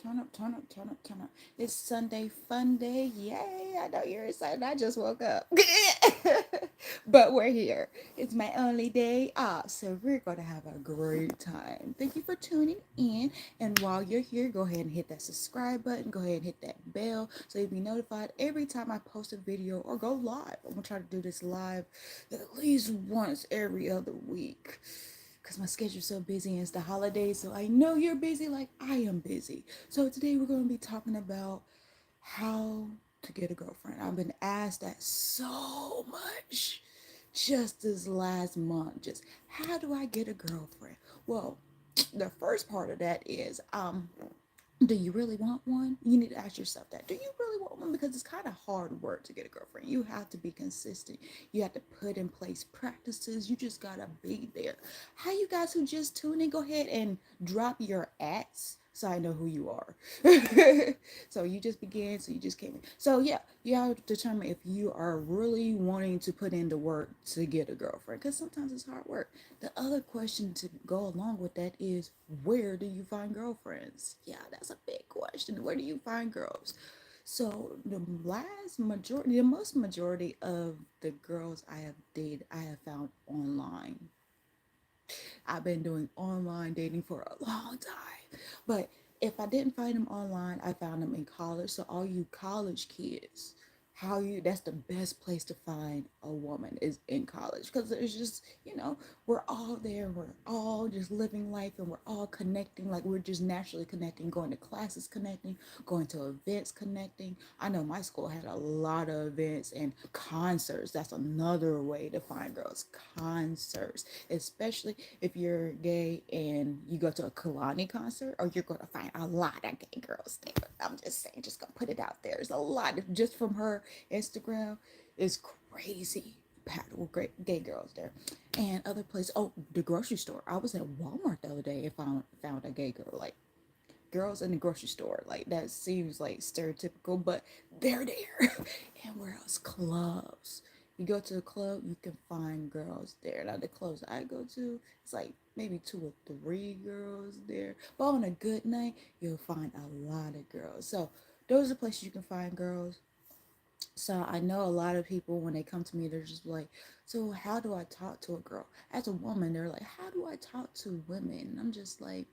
turn up. It's Sunday fun day. Yay. I know you're excited. I just woke up. But we're here. It's my only day off. So we're going to have a great time. Thank you for tuning in. And while you're here, go ahead and hit that subscribe button. Go ahead and hit that bell so you'll be notified every time I post a video or go live. I'm going to try to do this live at least once every other week because my schedule's so busy and it's the holidays. So I know you're busy like I am busy. So today we're going to be talking about how to get a girlfriend. I've been asked that so much just this last month. Just how do I get a girlfriend? Well, the first part of that is do you really want one? You need to ask yourself that. Do you really want one? Because it's kind of hard work to get a girlfriend. You have to be consistent. You have to put in place practices. You just gotta be there. How you guys who just tuned in, go ahead and drop your ats so I know who you are. So you just began, so you just came in. So yeah, you have to determine if you are really wanting to put in the work to get a girlfriend. Because sometimes it's hard work. The other question to go along with that is, where do you find girlfriends? Yeah, that's a big question. Where do you find girls? So the most majority of the girls I have dated, I have found online. I've been doing online dating for a long time. But if I didn't find them online, I found them in college. So all you college kids, that's the best place to find a woman is in college because it's just, we're all there. We're all just living life and we're all connecting. Like we're just naturally connecting, going to classes connecting, going to events connecting. I know my school had a lot of events and concerts. That's another way to find girls. Concerts, especially if you're gay and you go to a Kalani concert, or you're going to find a lot of gay girls there. I'm just saying, just gonna put it out there. There's a lot just from her Instagram is crazy. Packed with great gay girls there, and other places. Oh, the grocery store. I was at Walmart the other day and found a gay girl. Like girls in the grocery store. Like that seems like stereotypical, but they're there. And where else? Clubs. You go to a club, you can find girls there. Now the clubs I go to, it's like maybe 2 or 3 girls there. But on a good night, you'll find a lot of girls. So those are places you can find girls. So I know a lot of people when they come to me, they're just like, so how do I talk to a girl? As a woman, they're like, how do I talk to women? And I'm just like,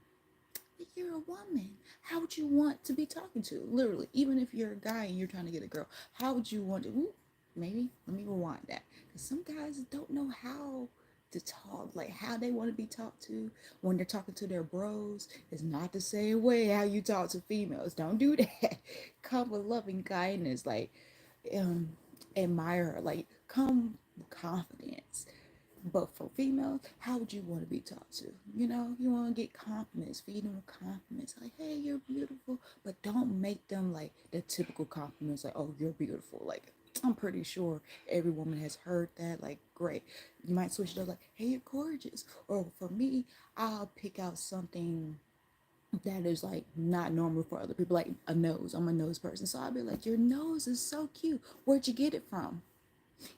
you're a woman. How would you want to be talking to? Literally, even if you're a guy and you're trying to get a girl, how would you want to? Ooh, maybe let me rewind that. Because some guys don't know how to talk, like how they want to be talked to when they're talking to their bros. It's not the same way how you talk to females. Don't do that. Come with loving kindness, like um, admire her, like come with confidence. But for females, how would you want to be talked to? You want to get compliments, feed them with compliments. Like, hey, you're beautiful. But don't make them like the typical compliments, like, oh, you're beautiful. Like, I'm pretty sure every woman has heard that. Like, great. You might switch it up, like, hey, you're gorgeous. Or for me, I'll pick out something that is like not normal for other people, like a nose. I'm a nose person. So I'll be like, your nose is so cute. Where'd you get it from?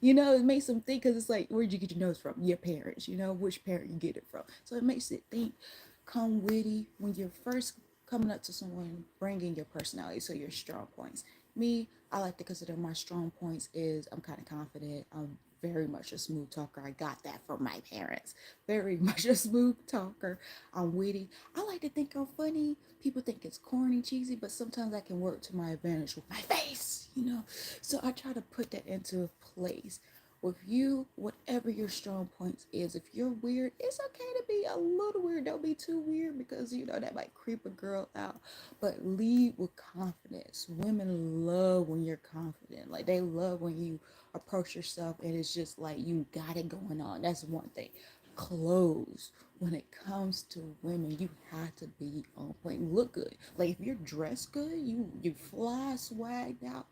It makes them think because it's like, where'd you get your nose from? Your parents, which parent you get it from. So it makes it think, come witty when you're first coming up to someone, bringing your personality, so your strong points. Me, I like to consider my strong points is I'm kind of confident. I'm very much a smooth talker. I got that from my parents. Very much a smooth talker. I'm witty. I like to think I'm funny. People think it's corny, cheesy, but sometimes I can work to my advantage with my face. So I try to put that into place. With you, whatever your strong points is, if you're weird, it's okay to be a little weird. Don't be too weird because that might creep a girl out. But lead with confidence. Women love when you're confident. Like they love when you approach yourself and it's just like you got it going on. That's one thing. Clothes. When it comes to women, you have to be on point. Look good. Like if you're dressed good, you fly, swagged out,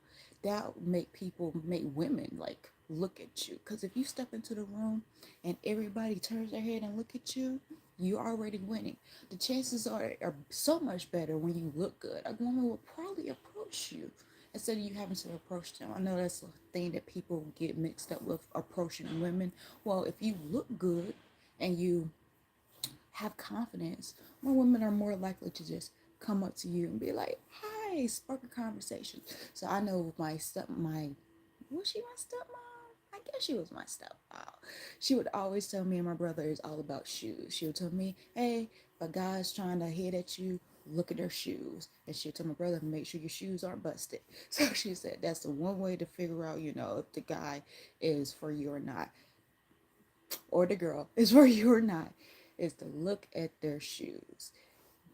that make women like look at you. Because if you step into the room and everybody turns their head and look at you, you're already winning. The chances are so much better when you look good. A woman will probably approach you instead of you having to approach them. I know that's a thing that people get mixed up with, approaching women. Well, if you look good and you have confidence, more women are more likely to just come up to you and be like, hi, spark a conversation. So I know was she my stepmom? I guess she was my stepmom. She would always tell me and my brother it's all about shoes. She would tell me, hey, if a guy's trying to hit at you, look at their shoes. And she would tell my brother, make sure your shoes aren't busted. So she said that's the one way to figure out, if the guy is for you or not, or the girl is for you or not, is to look at their shoes.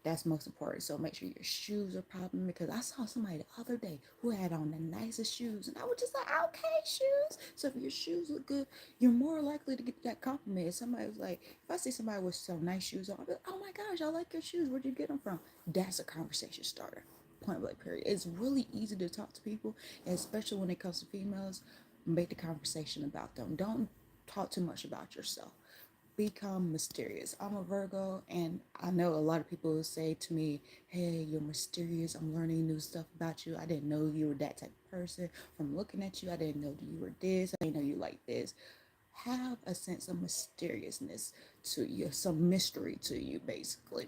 That's most important. So make sure your shoes are popping, because I saw somebody the other day who had on the nicest shoes, and I was just like, okay, shoes. So if your shoes look good, you're more likely to get that compliment. If somebody was like, if I see somebody with some nice shoes on, I'll be like, oh my gosh, I like your shoes. Where'd you get them from? That's a conversation starter. Point blank period. It's really easy to talk to people, and especially when it comes to females. Make the conversation about them. Don't talk too much about yourself. Become mysterious. I'm a Virgo, and I know a lot of people will say to me, hey, you're mysterious. I'm learning new stuff about you. I didn't know you were that type of person. From looking at you, I didn't know you were this. I didn't know you like this. Have a sense of mysteriousness to you, some mystery to you, basically.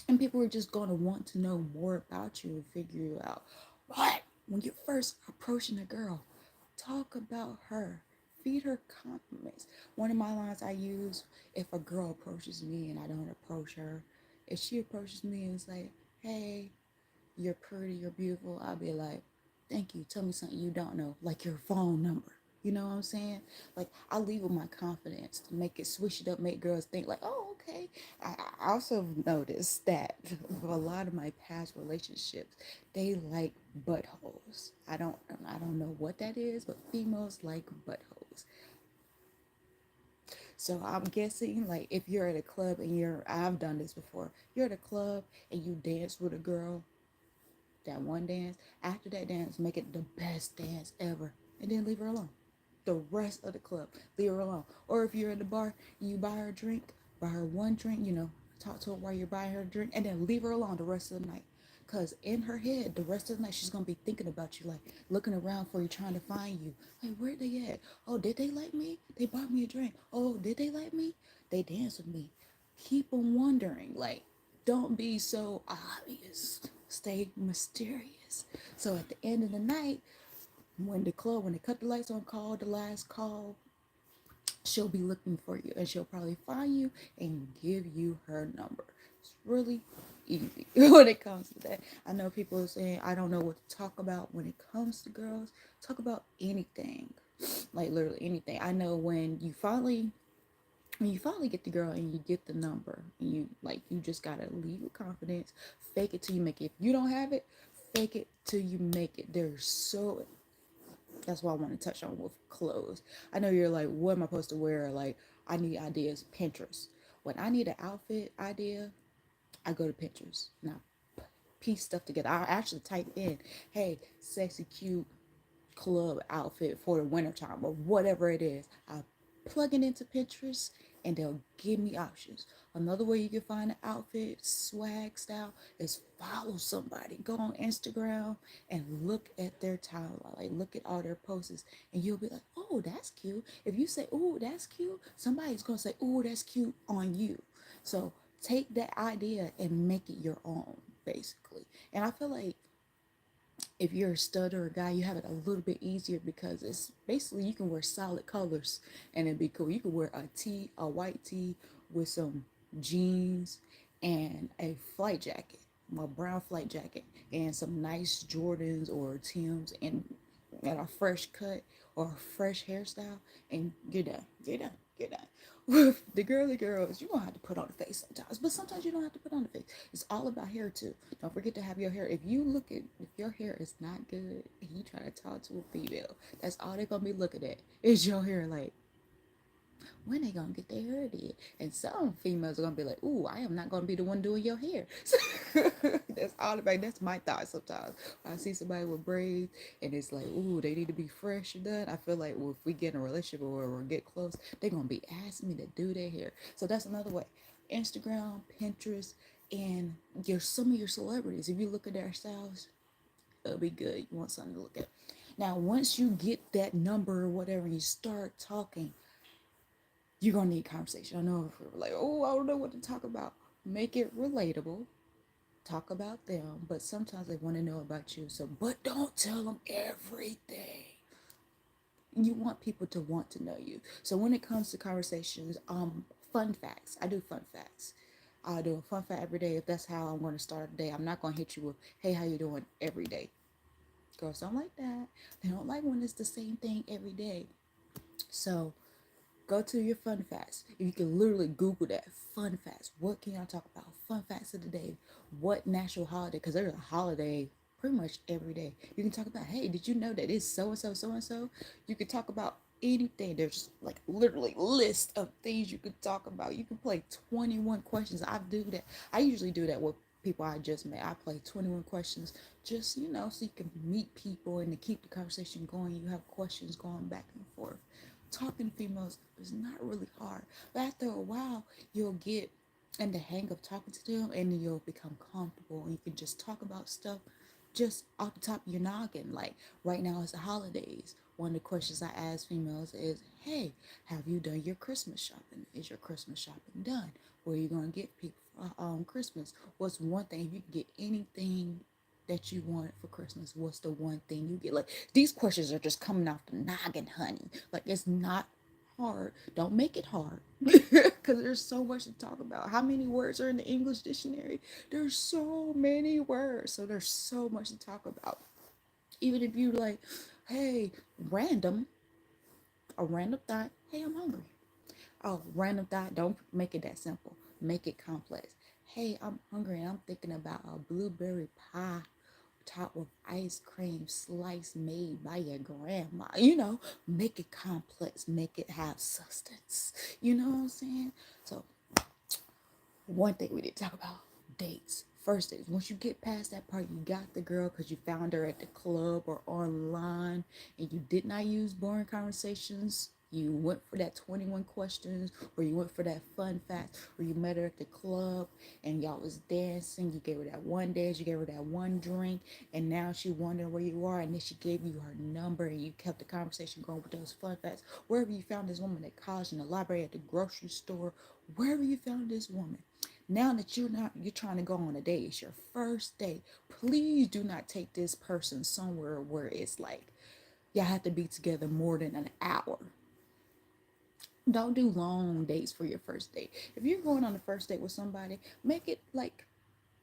And people are just going to want to know more about you and figure you out. But when you're first approaching a girl, talk about her. Feed her compliments. One of my lines I use, if a girl approaches me and I don't approach her, if she approaches me and is like, hey, you're pretty, you're beautiful, I'll be like, thank you. Tell me something you don't know, like your phone number. You know what I'm saying? Like, I leave with my confidence to make it switch it up, make girls think like, oh, okay. I also noticed that for a lot of my past relationships, they like buttholes. I don't know what that is, but females like buttholes. So I'm guessing, like, if you're at a club and I've done this before, you're at a club and you dance with a girl, that one dance, after that dance, make it the best dance ever, and then leave her alone. The rest of the club, leave her alone. Or if you're at the bar and you buy her a drink, buy her one drink, talk to her while you're buying her a drink, and then leave her alone the rest of the night. Because in her head, the rest of the night, she's going to be thinking about you, like looking around for you, trying to find you. Like, where they at? Oh, did they like me? They bought me a drink. Oh, did they like me? They danced with me. Keep on wondering. Like, don't be so obvious. Stay mysterious. So at the end of the night, when they cut the lights on, call the last call, she'll be looking for you, and she'll probably find you and give you her number. It's really easy when it comes to that. I know people are saying I don't know what to talk about when it comes to girls. Talk about anything, like literally anything. I know when you finally get the girl and you get the number, and you just gotta leave with confidence. Fake it till you make it. If you don't have it, fake it till you make it. That's what I want to touch on with clothes. I know you're like, what am I supposed to wear? Like, I need ideas. Pinterest. When I need an outfit idea, I go to Pinterest and I piece stuff together. I actually type in, hey, sexy, cute club outfit for the wintertime or whatever it is. I plug it into Pinterest and they'll give me options. Another way you can find an outfit, swag style, is follow somebody. Go on Instagram and look at their timeline. Like, look at all their posts, and you'll be like, oh, that's cute. If you say, oh, that's cute, somebody's going to say, oh, that's cute on you. So take that idea and make it your own, basically. And I feel like if you're a stud or a guy, you have it a little bit easier because it's basically you can wear solid colors and it'd be cool. You can wear a white tee with some jeans and a flight jacket, a brown flight jacket, and some nice Jordans or Tims and a fresh cut or a fresh hairstyle, and you're done. You're done. You're done. With the girly girls, you're gonna have to put on the face sometimes, but sometimes you don't have to put on the face. It's all about hair too. Don't forget to have your hair. If your hair is not good and you try to talk to a female, that's all they're gonna be looking at is your hair. Like, when they gonna get their hair did? And some females are gonna be like, ooh, I am not gonna be the one doing your hair. That's my thought sometimes. I see somebody with braids and it's like, ooh, they need to be fresh and done. I feel like, well, if we get in a relationship or get close, they're gonna be asking me to do their hair. So that's another way. Instagram, Pinterest, and some of your celebrities. If you look at their styles, it'll be good. You want something to look at. Now, once you get that number or whatever, and you start talking, you're gonna need conversation. I know if we're like, oh, I don't know what to talk about. Make it relatable. talk about them, but sometimes they want to know about you. So, but don't tell them everything. You want people to want to know you. So when it comes to conversations, fun facts. I do fun facts. I do a fun fact every day if that's how I'm going to start the day. I'm not going to hit you with, "Hey, how you doing?" every day. Girls don't like that. They don't like when it's the same thing every day. So go to your fun facts. You can literally Google that fun facts. What can y'all talk about? Fun facts of the day. What national holiday? Because there's a holiday pretty much every day. You can talk about, hey, did you know that it's so and so, so and so? You can talk about anything. There's like literally list of things you could talk about. You can play 21 questions. I do that. I usually do that with people I just met. I play 21 questions just, so you can meet people and to keep the conversation going. You have questions going back and forth. Talking to females is not really hard, but after a while you'll get in the hang of talking to them and then you'll become comfortable and you can just talk about stuff just off the top of your noggin. Like right now it's the holidays. One of the questions I ask females is, hey, have you done your Christmas shopping? Is your Christmas shopping done? Where are you going to get people for Christmas? What's one thing, if you can get anything that you want for Christmas, what's the one thing you get? Like these questions are just coming off the noggin, honey. Like it's not hard. Don't make it hard because there's so much to talk about. How many words are in the English dictionary? There's so many words, so there's so much to talk about. Even if you like, hey, random, a random thought. Hey, I'm hungry. Oh, random thought. Don't make it that simple. Make it complex. Hey, I'm hungry and I'm thinking about a blueberry pie topped with ice cream slice made by your grandma. Make it complex, make it have substance. You know what I'm saying? So, one thing we didn't talk about, dates. First dates. Once you get past that part, you got the girl because you found her at the club or online and you did not use boring conversations. You went for that 21 questions, or you went for that fun fact, or you met her at the club and y'all was dancing. You gave her that one dance, you gave her that one drink, and now she wondering where you are, and then she gave you her number and you kept the conversation going with those fun facts. Wherever you found this woman at college, in the library, at the grocery store, wherever you found this woman. Now that you're trying to go on a date, it's your first date. Please do not take this person somewhere where it's like y'all have to be together more than an hour. Don't do long dates for your first date. If you're going on a first date with somebody, make it like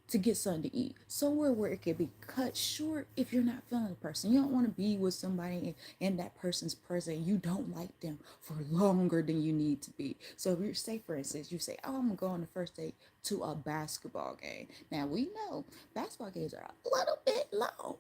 to get something to eat. Somewhere where it can be cut short if you're not feeling the person. You don't want to be with somebody and that person's present. You don't like them for longer than you need to be. So if you say, for instance, you say, oh, I'm going to go on the first date to a basketball game. Now we know basketball games are a little bit long.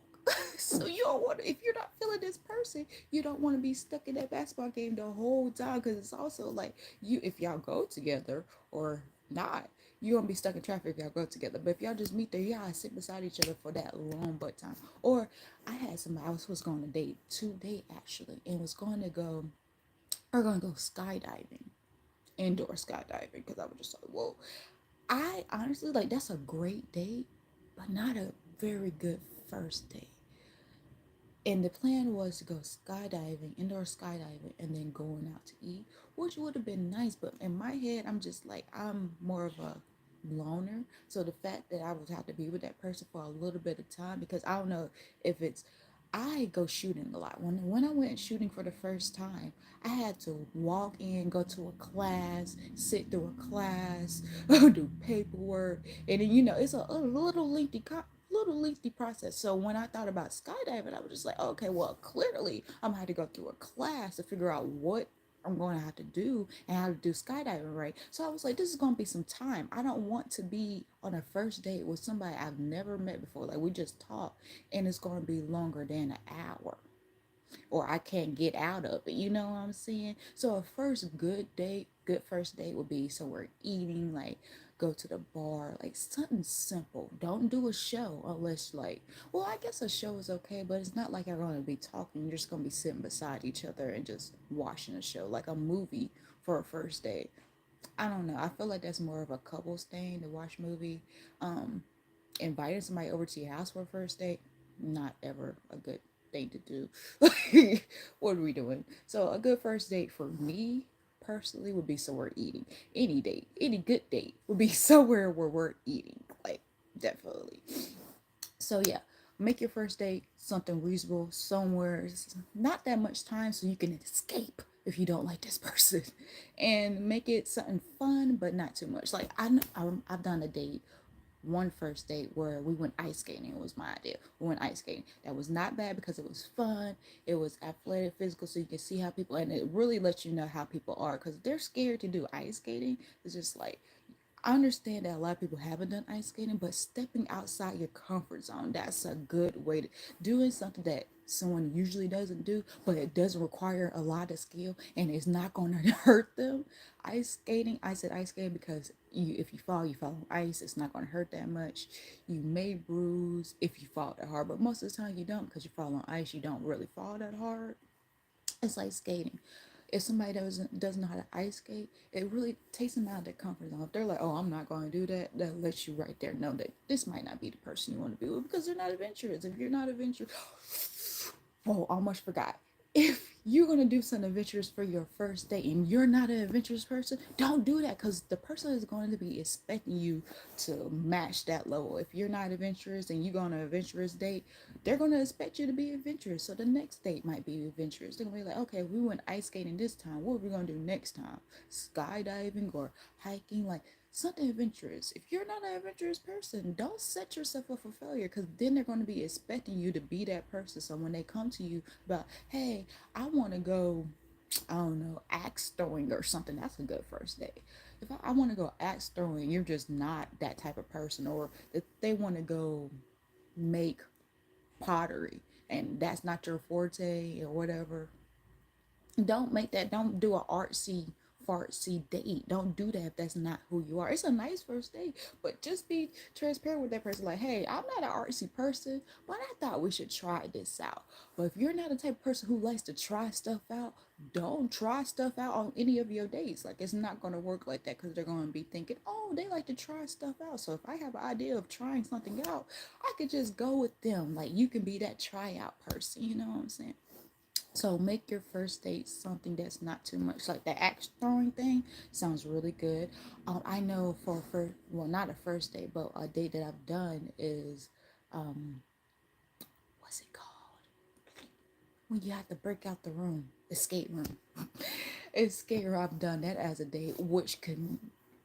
So you don't want to, if you're not feeling this person, you don't want to be stuck in that basketball game the whole time, because it's also like you, if y'all go together or not, you're gonna be stuck in traffic if y'all go together. But if y'all just meet there, y'all sit beside each other for that long butt time. Or I had somebody I was going to date today actually, and was going to go, we're gonna go skydiving, indoor skydiving, because I was just like, whoa. I honestly like that's a great date, but not a very good first date. And the plan was to go skydiving, indoor skydiving, and then going out to eat, which would have been nice. But in my head, I'm just like, I'm more of a loner. So the fact that I would have to be with that person for a little bit of time, because I don't know if it's, I go shooting a lot. When I went shooting for the first time, I had to walk in, go to a class, sit through a class, do paperwork, and then it's a little lengthy process. So when I thought about skydiving, I was just like, okay, well, clearly I'm gonna have to go through a class to figure out what I'm going to have to do and how to do skydiving right. So I was like, this is going to be some time. I don't want to be on a first date with somebody I've never met before. Like we just talked and it's going to be longer than an hour or I can't get out of it. You know what I'm saying? So a good first date would be somewhere eating, like go to the bar, like something simple. Don't do a show unless like, well, I guess a show is okay, but it's not like you're going to be talking. You're just going to be sitting beside each other and just watching a show, like a movie for a first date. I don't know. I feel like that's more of a couples thing to watch movie. Um, Inviting somebody over to your house for a first date, not ever a good thing to do. What are we doing? So a good first date for me personally would be somewhere eating. Any date, any good date would be somewhere where we're eating. Like Definitely. So yeah, make your first date something reasonable, somewhere not that much time so you can escape if you don't like this person, and make it something fun but not too much. Like I've done a date, one first date where we went ice skating. It was my idea. We went ice skating. That was not bad because it was fun. It was athletic, physical, so you can see how people, and it really lets you know how people are because they're scared to do ice skating. It's just like, I understand that a lot of people haven't done ice skating, but stepping outside your comfort zone, that's a good way to doing something that someone usually doesn't do, but it doesn't require a lot of skill and it's not going to hurt them. Ice skating, I said ice skating because if you fall on ice, it's not going to hurt that much. You may bruise if you fall that hard, but most of the time you don't because you fall on ice, you don't really fall that hard. It's like skating. If somebody doesn't know how to ice skate, it really takes them out of their comfort zone. If they're like, "Oh, I'm not going to do that," that lets you right there know that this might not be the person you want to be with because they're not adventurous. If you're not adventurous, oh, almost forgot. If you're gonna do something adventurous for your first date and you're not an adventurous person, don't do that because the person is going to be expecting you to match that level. If you're not adventurous and you go on an adventurous date, they're gonna expect you to be adventurous. So the next date might be adventurous. They're gonna be like, okay, we went ice skating this time. What are we gonna do next time? Skydiving or hiking? Like something adventurous. If you're not an adventurous person, don't set yourself up for failure because then they're going to be expecting you to be that person. So when they come to you about, hey, I want to go, I don't know, axe throwing or something, that's a good first date. If I want to go axe throwing, you're just not that type of person, or if they want to go make pottery and that's not your forte or whatever, don't do a artsy fartsy date. Don't do that if that's not who you are. It's a nice first date, but just be transparent with that person. Like, hey, I'm not an artsy person, but I thought we should try this out. But if you're not the type of person who likes to try stuff out, don't try stuff out on any of your dates. Like, it's not going to work like that because they're going to be thinking, oh, they like to try stuff out. So if I have an idea of trying something out, I could just go with them. Like, you can be that tryout person. You know what I'm saying? So make your first date something that's not too much. Like the axe throwing thing sounds really good. I know for first, well, not a first date, but a date that I've done is, um, what's it called? When you have to break out the room, escape room. Escape room. I've done that as a date, which could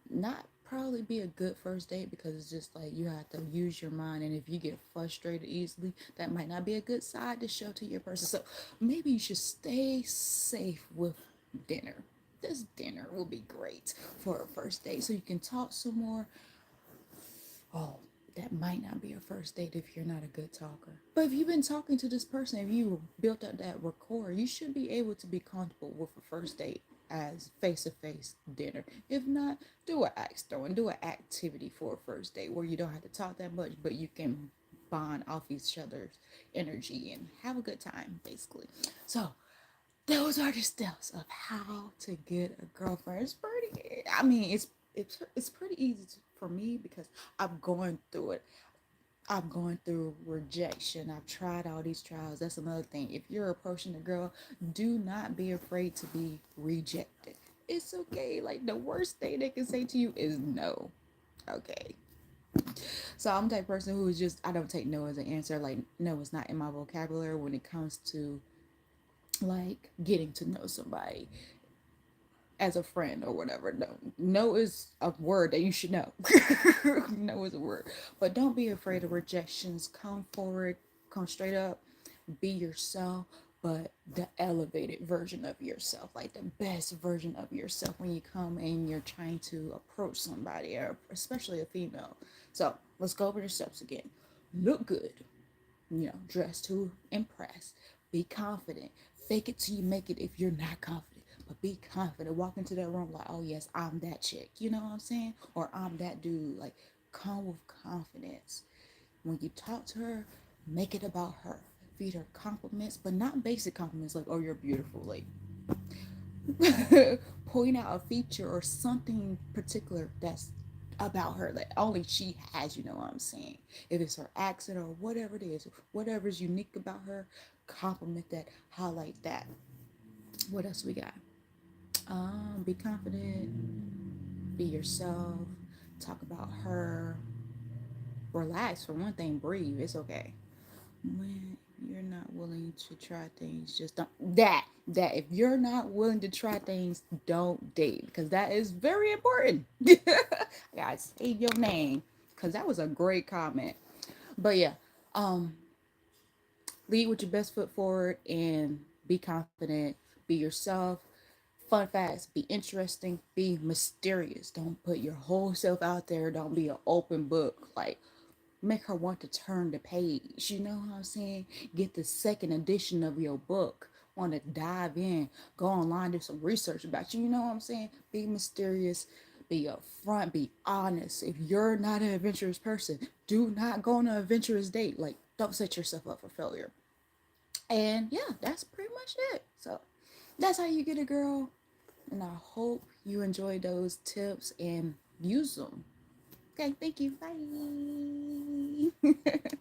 not probably be a good first date because it's just like you have to use your mind, and if you get frustrated easily, that might not be a good side to show to your person. So maybe you should stay safe with dinner. This dinner will be great for a first date so you can talk some more. Oh, that might not be a first date if you're not a good talker. But if you've been talking to this person, if you built up that rapport, you should be able to be comfortable with a first date as face-to-face dinner. If not, do an axe throwing, do an activity for a first date where you don't have to talk that much, but you can bond off each other's energy and have a good time, basically. So those are the steps of how to get a girlfriend. It's pretty. I mean, it's pretty easy for me because I'm going through it. I'm going through rejection. I've tried all these trials. That's another thing. If you're approaching a girl, do not be afraid to be rejected. It's okay. Like the worst thing they can say to you is no. Okay. So I'm the type of person who is just, I don't take no as an answer. Like no is not in my vocabulary when it comes to like getting to know somebody as a friend or whatever. No, no is a word that you should know. No is a word, but don't be afraid of rejections. Come forward, come straight up, be yourself, but the elevated version of yourself, like the best version of yourself when you come and you're trying to approach somebody, or especially a female. So let's go over the steps again. Look good, dress to impress. Be confident. Fake it till you make it if you're not confident. But be confident. Walk into that room like, oh yes, I'm that chick. You know what I'm saying? Or I'm that dude. Like, come with confidence. When you talk to her, make it about her. Feed her compliments, but not basic compliments like, oh, you're beautiful. Like, point out a feature or something particular that's about her that only she has, you know what I'm saying? If it's her accent or whatever it is, whatever's unique about her, compliment that, highlight that. What else we got? Be confident, be yourself, talk about her. Relax for one thing, breathe. It's okay. When you're not willing to try things, just don't. That if you're not willing to try things, don't date, because that is very important. Guys, save your name, because that was a great comment. But yeah, um, lead with your best foot forward and be confident. Be yourself. Fun facts, be interesting, be mysterious. Don't put your whole self out there. Don't be an open book. Like, make her want to turn the page. You know what I'm saying? Get the second edition of your book. Want to dive in, go online, do some research about you. You know what I'm saying? Be mysterious, be upfront, be honest. If you're not an adventurous person, do not go on an adventurous date. Like, don't set yourself up for failure. And yeah, that's pretty much it. So that's how you get a girl. And I hope you enjoy those tips and use them. Okay, thank you. Bye.